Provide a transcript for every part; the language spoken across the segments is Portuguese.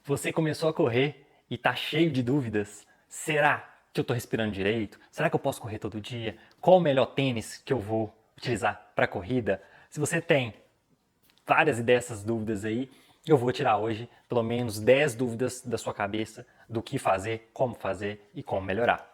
Você começou a correr e está cheio de dúvidas? Será que eu estou respirando direito? Será que eu posso correr todo dia? Qual o melhor tênis que eu vou utilizar para corrida? Se você tem várias dessas dúvidas aí, eu vou tirar hoje pelo menos 10 dúvidas da sua cabeça do que fazer e como melhorar.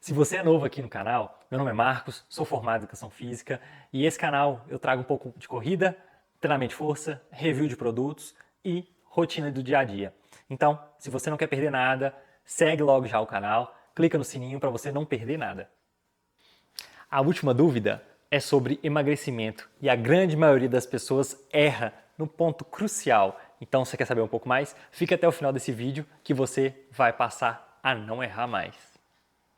Se você é novo aqui no canal, meu nome é Marcos, sou formado em Educação Física e esse canal eu trago um pouco de corrida, treinamento de força, review de produtos e rotina do dia a dia. Então, se você não quer perder nada, segue logo já o canal, clica no sininho para você não perder nada. A última dúvida é sobre emagrecimento e a grande maioria das pessoas erra no ponto crucial. Então, se você quer saber um pouco mais, fica até o final desse vídeo que você vai passar a não errar mais.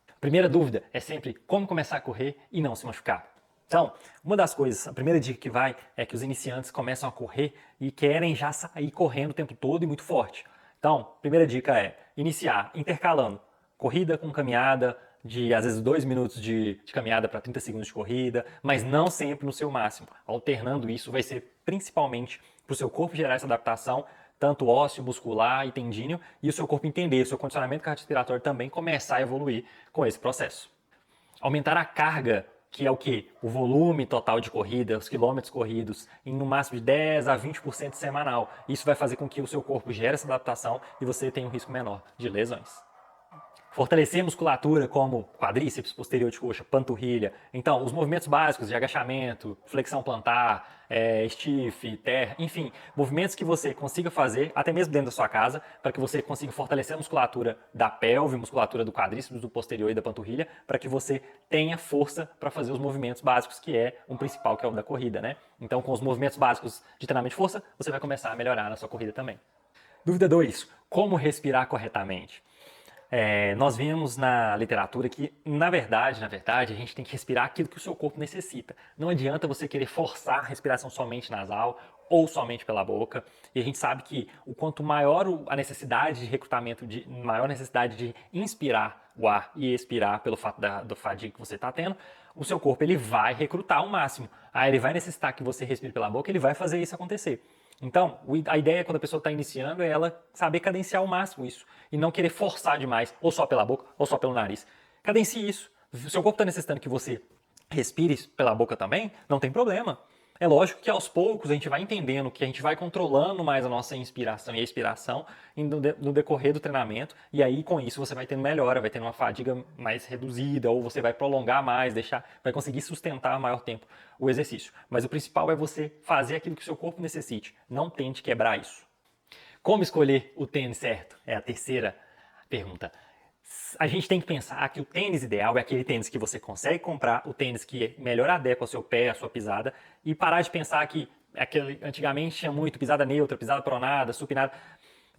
A primeira dúvida é sempre como começar a correr e não se machucar. Então, uma das coisas, a primeira dica que vai é que os iniciantes começam a correr e querem já sair correndo o tempo todo e muito forte. Então, a primeira dica é iniciar intercalando corrida com caminhada, de às vezes 2 minutos de caminhada para 30 segundos de corrida, mas não sempre no seu máximo. Alternando isso vai ser principalmente para o seu corpo gerar essa adaptação, tanto ósseo, muscular e tendíneo, e o seu corpo entender, o seu condicionamento cardiorrespiratório também começar a evoluir com esse processo. Aumentar a carga, que é o quê? O volume total de corrida, os quilômetros corridos, em no máximo de 10 a 20% semanal. Isso vai fazer com que o seu corpo gere essa adaptação e você tenha um risco menor de lesões. Fortalecer a musculatura como quadríceps, posterior de coxa, panturrilha. Então, os movimentos básicos de agachamento, flexão plantar, stiff, terra, enfim, movimentos que você consiga fazer, até mesmo dentro da sua casa, para que você consiga fortalecer a musculatura da pelve, musculatura do quadríceps, do posterior e da panturrilha, para que você tenha força para fazer os movimentos básicos, que é um principal, que é o da corrida, né? Então, com os movimentos básicos de treinamento de força, você vai começar a melhorar na sua corrida também. Dúvida 2. Como respirar corretamente? Nós vemos na literatura que, na verdade, a gente tem que respirar aquilo que o seu corpo necessita. Não adianta você querer forçar a respiração somente nasal ou somente pela boca. E a gente sabe que o quanto maior a necessidade de recrutamento, maior necessidade de inspirar o ar e expirar pelo fato do fadiga que você está tendo, o seu corpo ele vai recrutar ao máximo. Ele vai necessitar que você respire pela boca, ele vai fazer isso acontecer. Então, a ideia quando a pessoa está iniciando é ela saber cadenciar ao máximo isso e não querer forçar demais, ou só pela boca, ou só pelo nariz. Cadencie isso. Se o seu corpo está necessitando que você respire pela boca também, não tem problema. É lógico que aos poucos a gente vai entendendo que a gente vai controlando mais a nossa inspiração e a expiração no decorrer do treinamento, e aí com isso você vai tendo melhora, vai tendo uma fadiga mais reduzida, ou você vai prolongar mais, vai conseguir sustentar maior tempo o exercício. Mas o principal é você fazer aquilo que o seu corpo necessite, não tente quebrar isso. Como escolher o tênis certo? É a terceira pergunta. A gente tem que pensar que o tênis ideal é aquele tênis que você consegue comprar, o tênis que melhor adequa ao seu pé, à sua pisada, e parar de pensar que antigamente tinha muito pisada neutra, pisada pronada, supinada.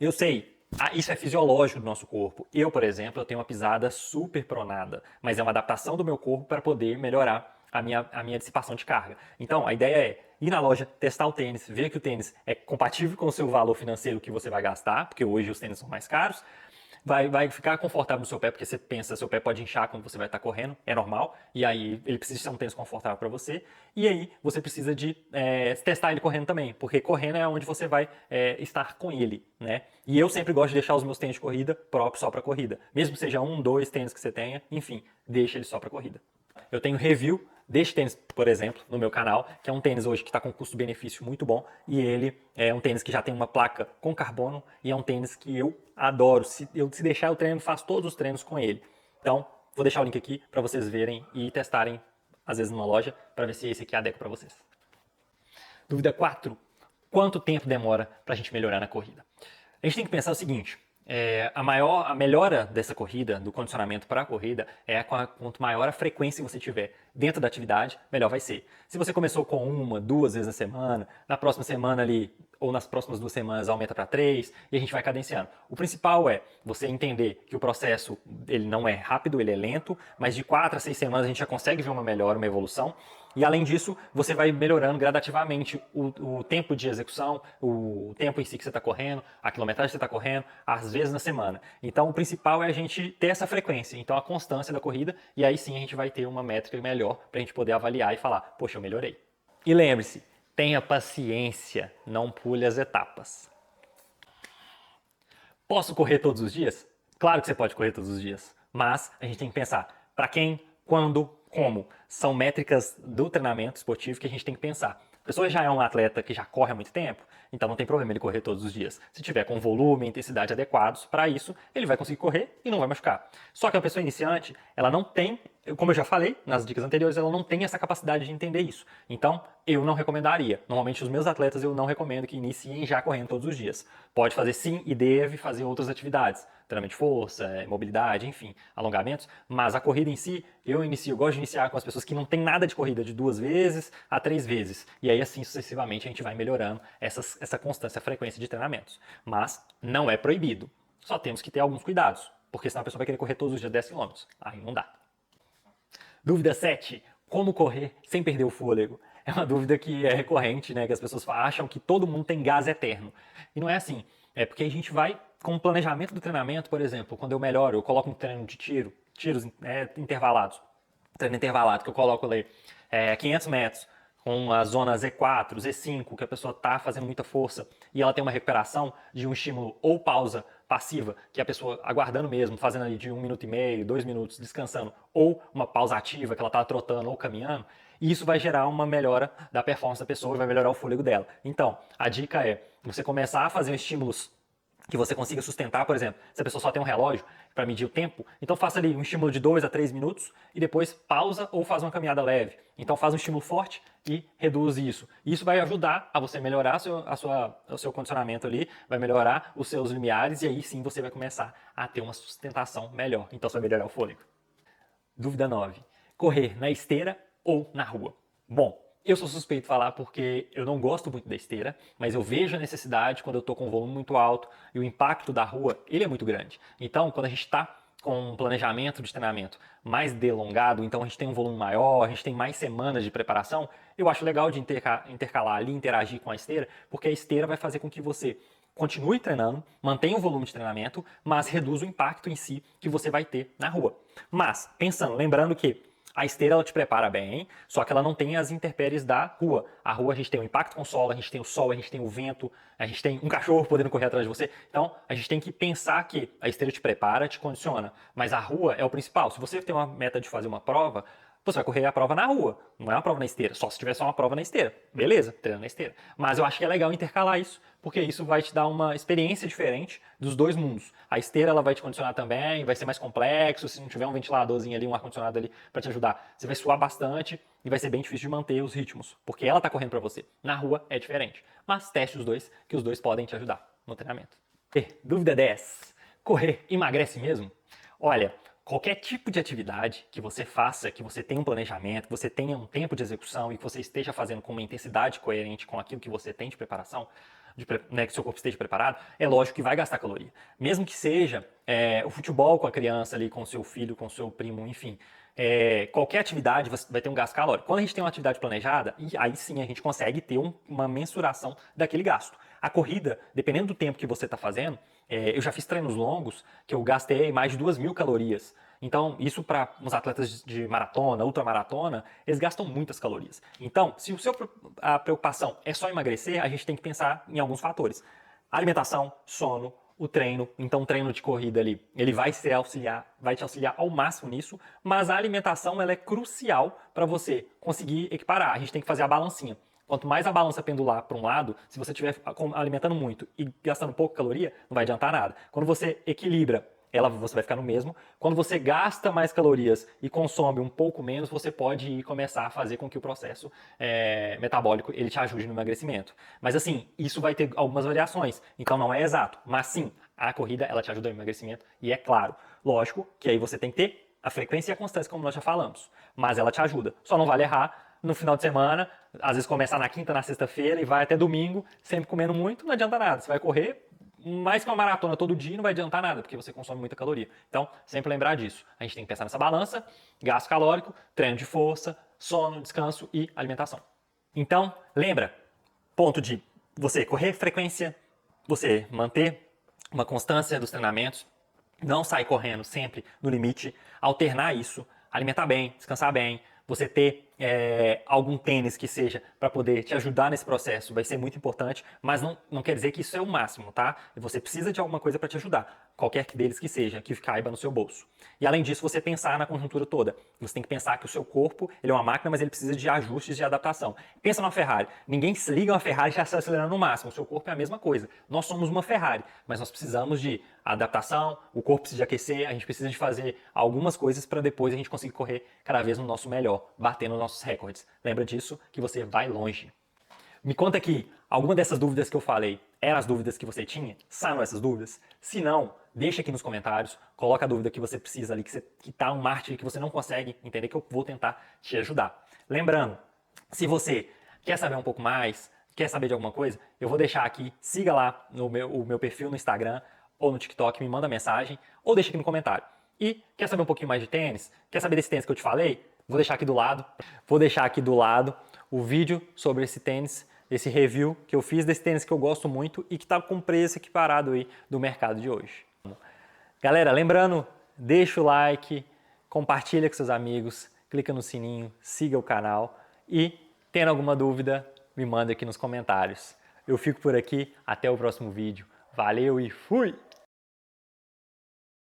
Eu sei, isso é fisiológico do nosso corpo. Eu, por exemplo, eu tenho uma pisada super pronada, mas é uma adaptação do meu corpo para poder melhorar a minha dissipação de carga. Então, a ideia é ir na loja, testar o tênis, ver que o tênis é compatível com o seu valor financeiro que você vai gastar, porque hoje os tênis são mais caros, vai ficar confortável no seu pé, porque você pensa, seu pé pode inchar quando você vai estar correndo, é normal, e aí ele precisa ser um tênis confortável para você, e aí você precisa de testar ele correndo também, porque correndo é onde você vai estar com ele, né? E eu sempre gosto de deixar os meus tênis de corrida próprios só para corrida, mesmo que seja 1, 2 tênis que você tenha, enfim, deixa ele só para corrida. Eu tenho review deste tênis, por exemplo, no meu canal, que é um tênis hoje que está com custo-benefício muito bom, e ele é um tênis que já tem uma placa com carbono, e é um tênis que eu adoro. Se deixar eu treino, faço todos os treinos com ele. Então, vou deixar o link aqui para vocês verem e testarem, às vezes numa loja, para ver se esse aqui adequa para vocês. Dúvida 4. Quanto tempo demora para a gente melhorar na corrida? A gente tem que pensar o seguinte, a melhora dessa corrida, do condicionamento para a corrida, quanto maior a frequência que você tiver dentro da atividade, melhor vai ser. Se você começou com 1, 2 vezes na semana, na próxima semana ali, ou nas próximas 2 semanas aumenta para 3, e a gente vai cadenciando. O principal é você entender que o processo ele não é rápido, ele é lento, mas de 4 a 6 semanas a gente já consegue ver uma melhora, uma evolução. E além disso, você vai melhorando gradativamente o tempo de execução, o tempo em si que você está correndo, a quilometragem que você está correndo, às vezes na semana. Então o principal é a gente ter essa frequência, então a constância da corrida, e aí sim a gente vai ter uma métrica melhor para a gente poder avaliar e falar, poxa, eu melhorei. E lembre-se, tenha paciência, não pule as etapas. Posso correr todos os dias? Claro que você pode correr todos os dias, mas a gente tem que pensar para quem, quando, como. São métricas do treinamento esportivo que a gente tem que pensar. A pessoa já é um atleta que já corre há muito tempo, então não tem problema ele correr todos os dias. Se tiver com volume e intensidade adequados para isso, ele vai conseguir correr e não vai machucar. Só que a pessoa iniciante, ela não tem, como eu já falei nas dicas anteriores, ela não tem essa capacidade de entender isso. Então, eu não recomendaria. Normalmente, os meus atletas eu não recomendo que iniciem já correndo todos os dias. Pode fazer sim e deve fazer outras atividades. Treinamento de força, mobilidade, enfim, alongamentos. Mas a corrida em si, eu gosto de iniciar com as pessoas que não tem nada de corrida, de 2 vezes a 3 vezes. E aí, assim, sucessivamente, a gente vai melhorando essa constância, a frequência de treinamentos. Mas não é proibido. Só temos que ter alguns cuidados, porque senão a pessoa vai querer correr todos os dias 10 quilômetros. Aí não dá. Dúvida 7. Como correr sem perder o fôlego? É uma dúvida que é recorrente, né? Que as pessoas acham que todo mundo tem gás eterno. E não é assim. É porque a gente vai, com o planejamento do treinamento, por exemplo, quando eu melhoro, eu coloco um treino de tiros intervalados. Treino intervalado, que eu coloco ali 500 metros, com a zona Z4, Z5, que a pessoa está fazendo muita força e ela tem uma recuperação de um estímulo ou pausa passiva, que a pessoa aguardando mesmo, fazendo ali de 1,5 minuto, 2 minutos, descansando, ou uma pausa ativa, que ela está trotando ou caminhando, e isso vai gerar uma melhora da performance da pessoa e vai melhorar o fôlego dela. Então, a dica é você começar a fazer estímulos que você consiga sustentar, por exemplo, se a pessoa só tem um relógio para medir o tempo, então faça ali um estímulo de 2 a 3 minutos e depois pausa ou faz uma caminhada leve. Então faz um estímulo forte e reduz isso. Isso vai ajudar a você melhorar o seu condicionamento ali, vai melhorar os seus limiares e aí sim você vai começar a ter uma sustentação melhor. Então você vai melhorar o fôlego. Dúvida 9. Correr na esteira ou na rua? Bom, eu sou suspeito de falar porque eu não gosto muito da esteira, mas eu vejo a necessidade quando eu estou com um volume muito alto e o impacto da rua ele é muito grande. Então, quando a gente está com um planejamento de treinamento mais delongado, então a gente tem um volume maior, a gente tem mais semanas de preparação, eu acho legal de intercalar ali, interagir com a esteira, porque a esteira vai fazer com que você continue treinando, mantenha o volume de treinamento, mas reduz o impacto em si que você vai ter na rua. Mas, pensando, lembrando que a esteira ela te prepara bem, só que ela não tem as intempéries da rua. A rua a gente tem o impacto com o solo, a gente tem o sol, a gente tem o vento, a gente tem um cachorro podendo correr atrás de você. Então a gente tem que pensar que a esteira te prepara, te condiciona, mas a rua é o principal. Se você tem uma meta de fazer uma prova, você vai correr a prova na rua, não é uma prova na esteira. Só se tiver só uma prova na esteira. Beleza, treino na esteira. Mas eu acho que é legal intercalar isso, porque isso vai te dar uma experiência diferente dos dois mundos. A esteira ela vai te condicionar também, vai ser mais complexo, se não tiver um ventiladorzinho ali, um ar-condicionado ali para te ajudar, você vai suar bastante e vai ser bem difícil de manter os ritmos, porque ela está correndo para você. Na rua é diferente. Mas teste os dois, que os dois podem te ajudar no treinamento. Dúvida 10. Correr emagrece mesmo? Olha, qualquer tipo de atividade que você faça, que você tenha um planejamento, que você tenha um tempo de execução e que você esteja fazendo com uma intensidade coerente com aquilo que você tem de preparação, que seu corpo esteja preparado, é lógico que vai gastar caloria. Mesmo que seja o futebol com a criança ali, com o seu filho, com o seu primo, enfim. Qualquer atividade vai ter um gasto calórico. Quando a gente tem uma atividade planejada, aí sim a gente consegue ter uma mensuração daquele gasto. A corrida, dependendo do tempo que você está fazendo, eu já fiz treinos longos que eu gastei mais de 2.000 calorias. Então, isso para uns atletas de maratona, ultramaratona, eles gastam muitas calorias. Então, se a preocupação é só emagrecer, a gente tem que pensar em alguns fatores. Alimentação, sono, o treino. Então, o treino de corrida ali, ele vai te auxiliar ao máximo nisso, mas a alimentação ela é crucial para você conseguir equiparar. A gente tem que fazer a balancinha. Quanto mais a balança pendular para um lado, se você estiver alimentando muito e gastando pouca caloria, não vai adiantar nada. Quando você equilibra, você vai ficar no mesmo. Quando você gasta mais calorias e consome um pouco menos, você pode começar a fazer com que o processo metabólico ele te ajude no emagrecimento. Mas assim, isso vai ter algumas variações, então não é exato. Mas sim, a corrida ela te ajuda no emagrecimento e é claro, lógico que aí você tem que ter a frequência e a constância, como nós já falamos. Mas ela te ajuda. Só não vale errar no final de semana, às vezes começar na quinta, na sexta-feira e vai até domingo, sempre comendo muito, não adianta nada. Você vai correr mais que uma maratona todo dia, não vai adiantar nada, porque você consome muita caloria. Então, sempre lembrar disso. A gente tem que pensar nessa balança, gasto calórico, treino de força, sono, descanso e alimentação. Então, lembra, ponto de você correr frequência, você manter uma constância dos treinamentos, não sair correndo sempre no limite, alternar isso, alimentar bem, descansar bem, você ter algum tênis que seja para poder te ajudar nesse processo, vai ser muito importante, mas não quer dizer que isso é o máximo, tá? Você precisa de alguma coisa para te ajudar, qualquer deles que seja, que caiba no seu bolso. E além disso, você pensar na conjuntura toda. Você tem que pensar que o seu corpo, ele é uma máquina, mas ele precisa de ajustes de adaptação. Pensa numa Ferrari. Ninguém se liga uma Ferrari já está acelerando no máximo. O seu corpo é a mesma coisa. Nós somos uma Ferrari, mas nós precisamos de adaptação, o corpo precisa de aquecer, a gente precisa de fazer algumas coisas para depois a gente conseguir correr cada vez no nosso melhor, batendo nossos recordes. Lembra disso que você vai longe. Me conta aqui, alguma dessas dúvidas que eu falei eram as dúvidas que você tinha? Saram essas dúvidas? Se não, deixa aqui nos comentários, coloca a dúvida que você precisa ali, que está um mártir que você não consegue entender, que eu vou tentar te ajudar. Lembrando, se você quer saber um pouco mais, quer saber de alguma coisa, eu vou deixar aqui, siga lá o meu perfil no Instagram ou no TikTok, me manda mensagem ou deixa aqui no comentário. E quer saber um pouquinho mais de tênis? Quer saber desse tênis que eu te falei? Vou deixar aqui do lado o vídeo sobre esse tênis, esse review que eu fiz desse tênis que eu gosto muito e que está com preço equiparado aí do mercado de hoje. Galera, lembrando, deixa o like, compartilha com seus amigos, clica no sininho, siga o canal e, tendo alguma dúvida, me manda aqui nos comentários. Eu fico por aqui, até o próximo vídeo. Valeu e fui!